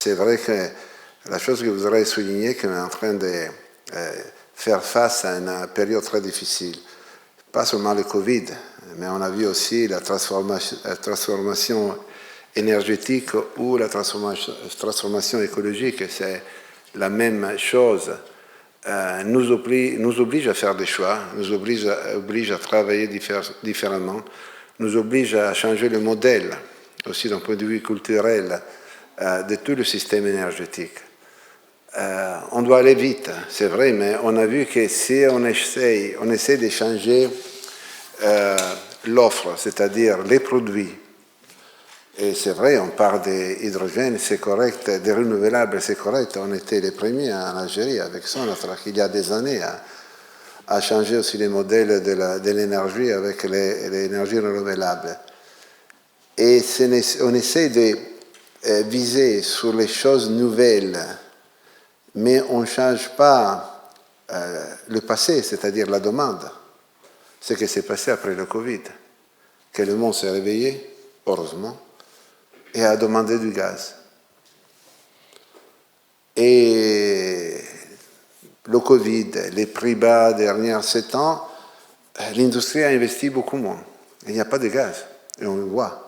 c'est vrai que la chose que je voudrais souligner, qu'on est en train de faire face à une période très difficile. Pas seulement le Covid, mais on a vu aussi la transformation énergétique ou la transformation écologique. C'est la même chose. Nous oblige à faire des choix, nous oblige à travailler différemment, nous oblige à changer le modèle, aussi d'un point de vue culturel, de tout le système énergétique. On doit aller vite, c'est vrai, mais on a vu que si on essaie de changer l'offre, c'est-à-dire les produits, et c'est vrai, on parle d'hydrogène, c'est correct, des renouvelables, c'est correct. On était les premiers en Algérie avec Sonatrach il y a des années à changer aussi les modèles de l'énergie avec les énergies renouvelables. Et on essaie de viser sur les choses nouvelles, mais on ne change pas le passé, c'est-à-dire la demande. Ce qui s'est passé après le Covid, que le monde s'est réveillé, heureusement, et a demandé du gaz. Et le Covid, les prix bas des derniers 7 ans, l'industrie a investi beaucoup moins. Il n'y a pas de gaz, et on le voit.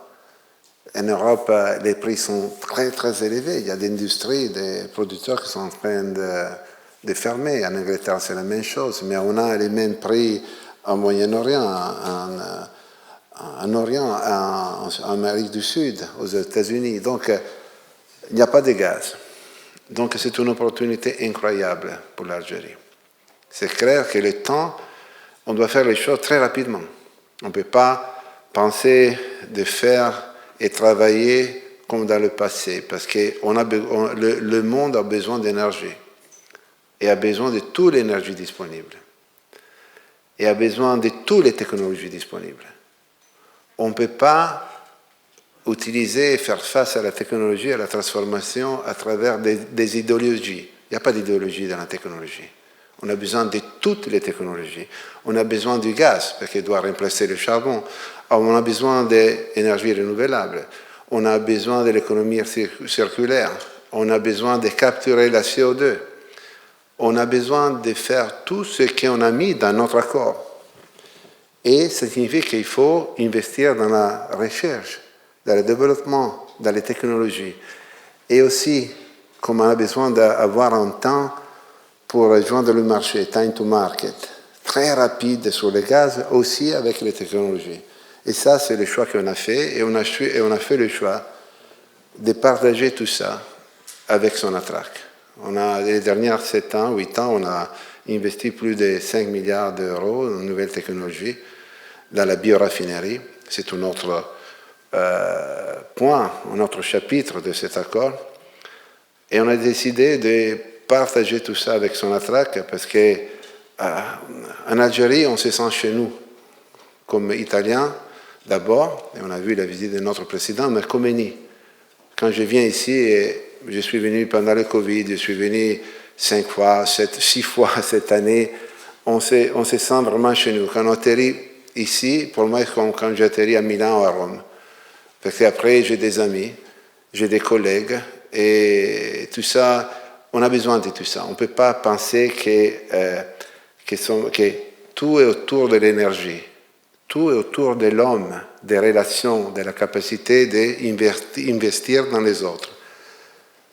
En Europe, les prix sont très très élevés. Il y a des industries, des producteurs qui sont en train de fermer. En Angleterre, c'est la même chose, mais on a les mêmes prix au Moyen-Orient, en Orient, en Amérique du Sud, aux États-Unis. Donc, il n'y a pas de gaz. Donc, c'est une opportunité incroyable pour l'Algérie. C'est clair que le temps, on doit faire les choses très rapidement. On ne peut pas penser de faire et travailler comme dans le passé, parce que le monde a besoin d'énergie et a besoin de toute l'énergie disponible et a besoin de toutes les technologies disponibles. On ne peut pas utiliser et faire face à la technologie, à la transformation à travers des idéologies. Il n'y a pas d'idéologie dans la technologie. On a besoin de toutes les technologies. On a besoin du gaz, parce qu'il doit remplacer le charbon. On a besoin d'énergies renouvelables. On a besoin de l'économie circulaire. On a besoin de capturer la CO2. On a besoin de faire tout ce qu'on a mis dans notre accord. Et ça signifie qu'il faut investir dans la recherche, dans le développement, dans les technologies. Et aussi, comme on a besoin d'avoir un temps pour rejoindre le marché, time to market, très rapide sur le gaz, aussi avec les technologies. Et ça, c'est le choix qu'on a fait, et on a fait le choix de partager tout ça avec Sonatrach. Les derniers 7 ans, 8 ans, on a investi plus de 5 milliards d'euros en nouvelles technologies dans la bioraffinerie. C'est un autre point, un autre chapitre de cet accord. Et on a décidé de partager tout ça avec Sonatrach parce qu'en Algérie, on se sent chez nous, comme Italiens d'abord, et on a vu la visite de notre président, mais comme Eni. Quand je viens ici, et je suis venu pendant le Covid, je suis venu 6 fois cette année, on se sent vraiment chez nous. Quand on atterrit ici, pour moi, c'est comme quand j'atterris à Milan ou à Rome. Parce qu'après, j'ai des amis, j'ai des collègues, et tout ça, on a besoin de tout ça. On ne peut pas penser que tout est autour de l'énergie, tout est autour de l'homme, des relations, de la capacité d'investir dans les autres.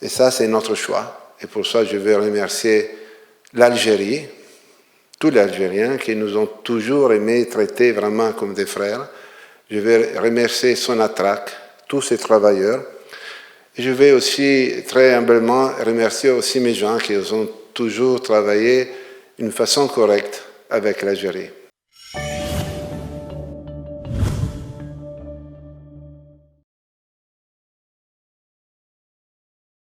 Et ça, c'est notre choix. Et pour ça, je veux remercier l'Algérie, tous les Algériens qui nous ont toujours aimés, traités vraiment comme des frères. Je veux remercier Sonatrach, tous ces travailleurs. Et je vais aussi très humblement remercier aussi mes gens qui ont toujours travaillé d'une façon correcte avec l'Algérie.